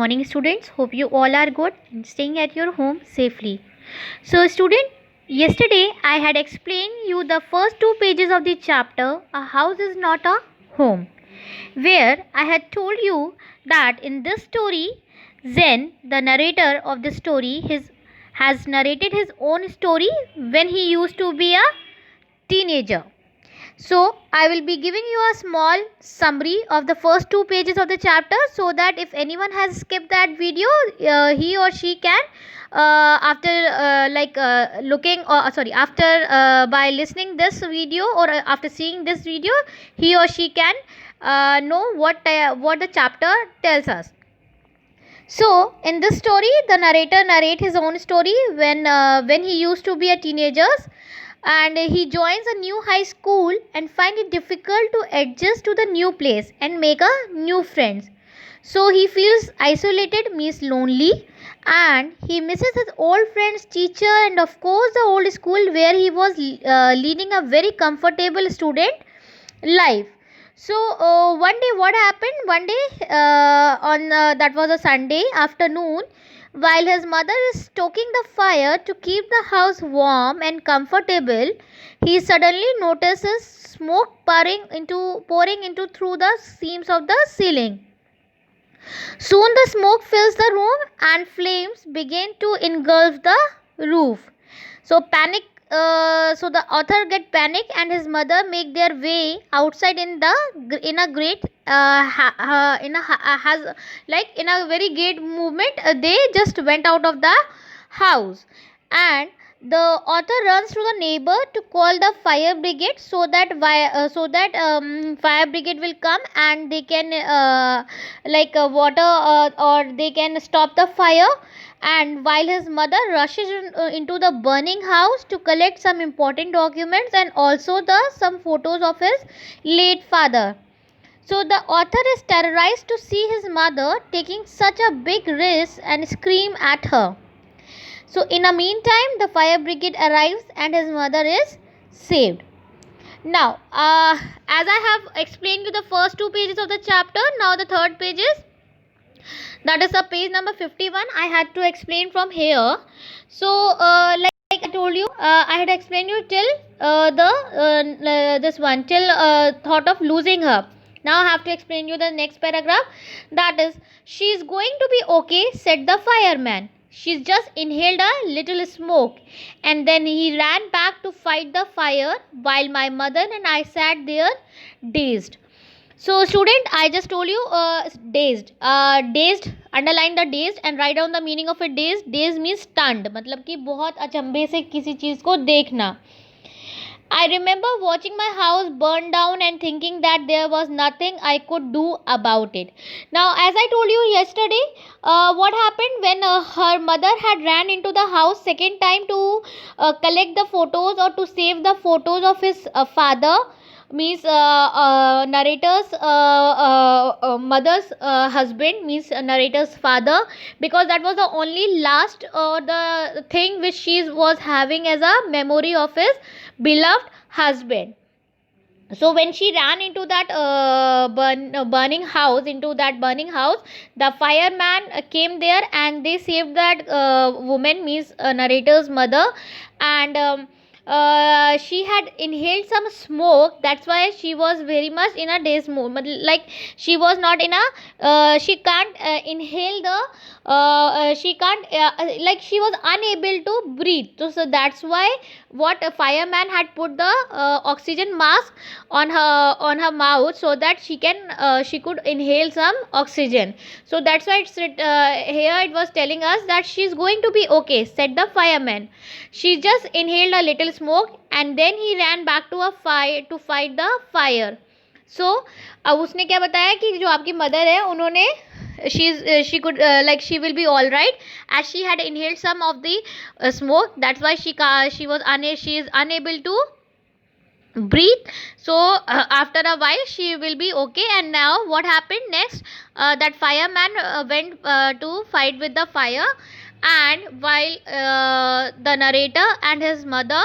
morning, students. Hope you all are good and staying at your home safely. So, student, yesterday I had explained you the first two pages of the chapter A House is Not a Home, where I had told you that in this story, Zen, the narrator of the story, has narrated his own story when he used to be a teenager. So, I will be giving you a small summary of the first two pages of the chapter so that if anyone has skipped that video, he or she can, after looking, or sorry, after by listening this video or after seeing this video, he or she can know what the chapter tells us. So, in this story, the narrator narrates his own story when he used to be a teenager, and he joins a new high school and find it difficult to adjust to the new place and make a new friends. So he feels isolated, means lonely, and he misses his old friends, teacher, and of course the old school where he was leading a very comfortable student life. So one day what happened, one day on that was a Sunday afternoon, while his mother is stoking the fire to keep the house warm and comfortable, he suddenly notices smoke pouring into through the seams of the ceiling. Soon the smoke fills the room and flames begin to engulf the roof. So the author get panic and his mother make their way outside in a great in a has like in a very great movement. They just went out of the house, and the author runs to the neighbor to call the fire brigade so that fire brigade will come and they can water or they can stop the fire. And while his mother rushes into the burning house to collect some important documents and also the some photos of his late father. So the author is terrorized to see his mother taking such a big risk and scream at her. So in the meantime, the fire brigade arrives and his mother is saved. Now, as I have explained you the first two pages of the chapter, now the third page is, that is a page number 51. I had to explain from here. So like I told you, I had explained you till this one till thought of losing her. Now I have to explain you the next paragraph, that is, she is going to be okay, said the fireman. She's just inhaled a little smoke, and then he ran back to fight the fire while my mother and I sat there dazed. So, student, I just told you dazed. Dazed, underline the dazed and write down the meaning of it. Dazed. Dazed means stunned. मतलब कि बहुत अचंभे से किसी चीज़ को देखना. I remember watching my house burn down and thinking that there was nothing I could do about it. Now, as I told you yesterday, what happened when her mother had ran into the house second time to collect the photos or to save the photos of his father, means narrator's mother's husband, means narrator's father, because that was the only last the thing which she was having as a memory of his beloved husband. So when she ran into that burning house, the fireman came there and they saved that woman, means narrator's mother. And she had inhaled some smoke, that's why she was very much in a daze mode, like she was not in a she can't inhale the she can't like she was unable to breathe. So that's why what a fireman had put the oxygen mask on her mouth so that she could inhale some oxygen. So that's why it's here it was telling us that she's going to be okay, said the fireman. She just inhaled a little smoke and then he ran back to a fire to fight the fire. So अब उसने क्या बताया कि जो आपकी mother है उन्होंने she could like she will be all right as she had inhaled some of the smoke, that's why she is unable to breathe. So after a while she will be okay. And now what happened next, that fireman went to fight with the fire, And while the narrator and his mother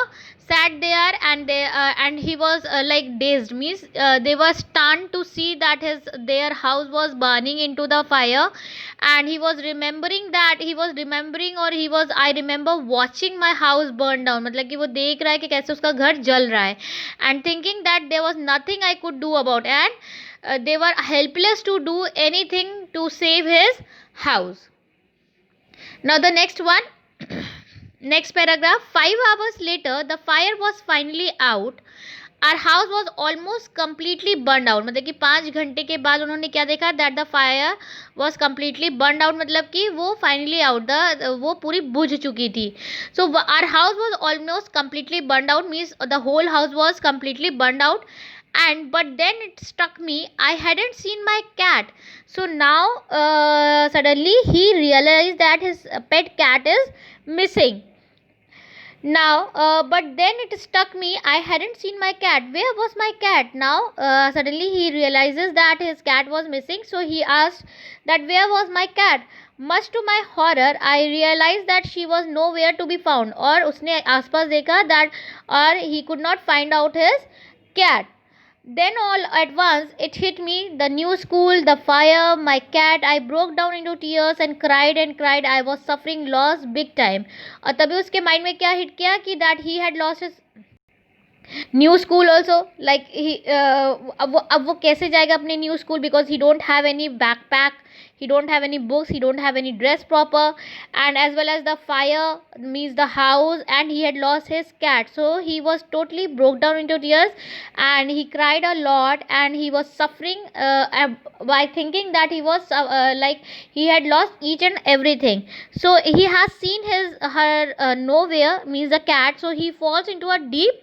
sat there, and he was like dazed, means they were stunned to see that their house was burning into the fire. And he was remembering that he was remembering or he was I remember watching my house burn down, मतलब कि वो देख रहा है कि कैसे उसका घर जल रहा है, and thinking that there was nothing I could do about, and they were helpless to do anything to save his house. Now the next one, next paragraph. 5 hours later, the fire was finally out. Our house was almost completely burned out. मतलब कि 5 घंटे के बाद उन्होंने क्या देखा, that the fire was completely burned out, मतलब कि वो finally out, वो पूरी बुझ चुकी थी. So our house was almost completely burned out, means the whole house was completely burned out. And but then it struck me, I hadn't seen my cat. So now suddenly he realized that his pet cat is missing. Now but then it struck me, I hadn't seen my cat. Where was my cat? Now suddenly he realizes that his cat was missing, so he asked that where was my cat. Much to my horror, I realized that she was nowhere to be found. और उसने आसपास देखा that, और he could not find out his cat. Then all at once it hit me, the new school, the fire, my cat. I broke down into tears and cried and cried. I was suffering loss big time. और तभी उसके mind में क्या hit किया कि that he had lost his new school also, like अब वो कैसे जाएगा अपने new school, because he don't have any backpack, he don't have any books, he don't have any dress proper, and as well as the fire means the house, and he had lost his cat. So he was totally broke down into tears, and he cried a lot, and he was suffering by thinking that he was like he had lost each and everything. So he has seen her nowhere, means the cat, so he falls into a deep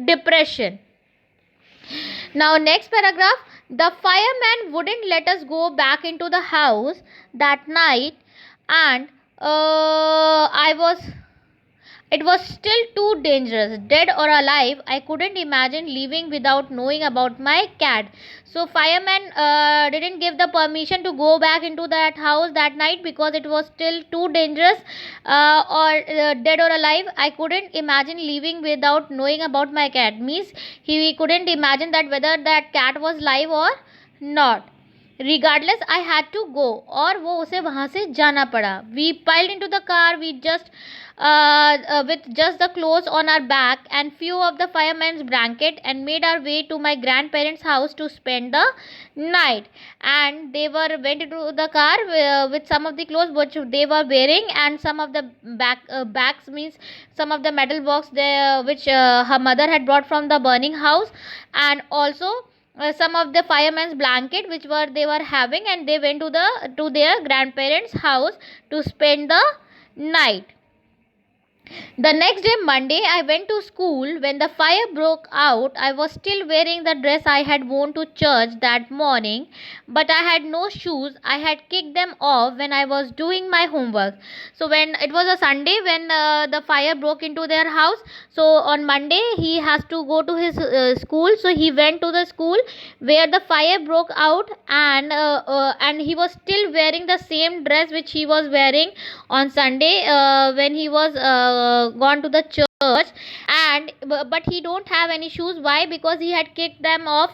depression. Now next paragraph, the fireman wouldn't let us go back into the house that night, and I was it was still too dangerous. Dead or alive, I couldn't imagine leaving without knowing about my cat. So fireman didn't give the permission to go back into that house that night because it was still too dangerous. Or dead or alive, I couldn't imagine leaving without knowing about my cat. Means he couldn't imagine that whether that cat was live or not. Regardless, I had to go, और वो उसे वहाँ से जाना पड़ा. We piled into the car, we just with just the clothes on our back and few of the fireman's blanket, and made our way to my grandparents' house to spend the night. And they went into the car with some of the clothes which they were wearing, and some of the bags, means some of the metal box which her mother had brought from the burning house, and also some of the fireman's blanket which they were having, and they went to their grandparents' house to spend the night. The next day, Monday, I went to school. When the fire broke out, I was still wearing the dress I had worn to church that morning, but I had no shoes. I had kicked them off when I was doing my homework. So, when it was a Sunday when the fire broke into their house, so on Monday he has to go to his school. So, he went to the school where the fire broke out, and he was still wearing the same dress which he was wearing on Sunday when he was gone to the church. And but he don't have any shoes. Why? Because he had kicked them off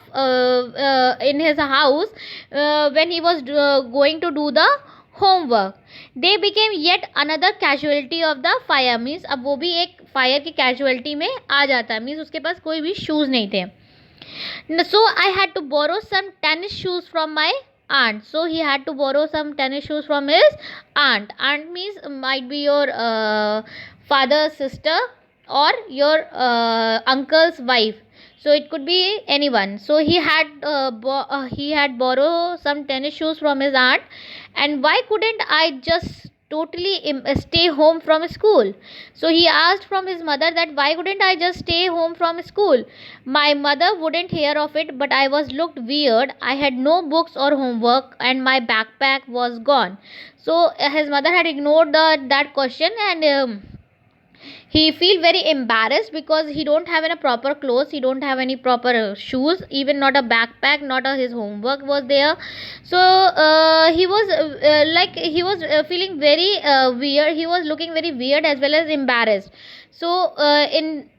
in his house when he was going to do the homework. They became yet another casualty of the fire. Means अब वो भी एक fire की casualty में आ जाता है. Means उसके पास कोई भी शूज़ नहीं थे. So I had to borrow some tennis shoes from my aunt. So he had to borrow some tennis shoes from his aunt. Aunt means might be your father's sister or your uncle's wife. So it could be anyone. So he had borrowed some tennis shoes from his aunt. And why couldn't I just totally stay home from school? So he asked from his mother that why couldn't I just stay home from school? My mother wouldn't hear of it, but I was looked weird. I had no books or homework, and my backpack was gone. So his mother had ignored that question, and He feel very embarrassed because he don't have any proper clothes, he don't have any proper shoes, even not a backpack, not his homework was there. So he was like he was feeling very weird, he was looking very weird as well as embarrassed. So in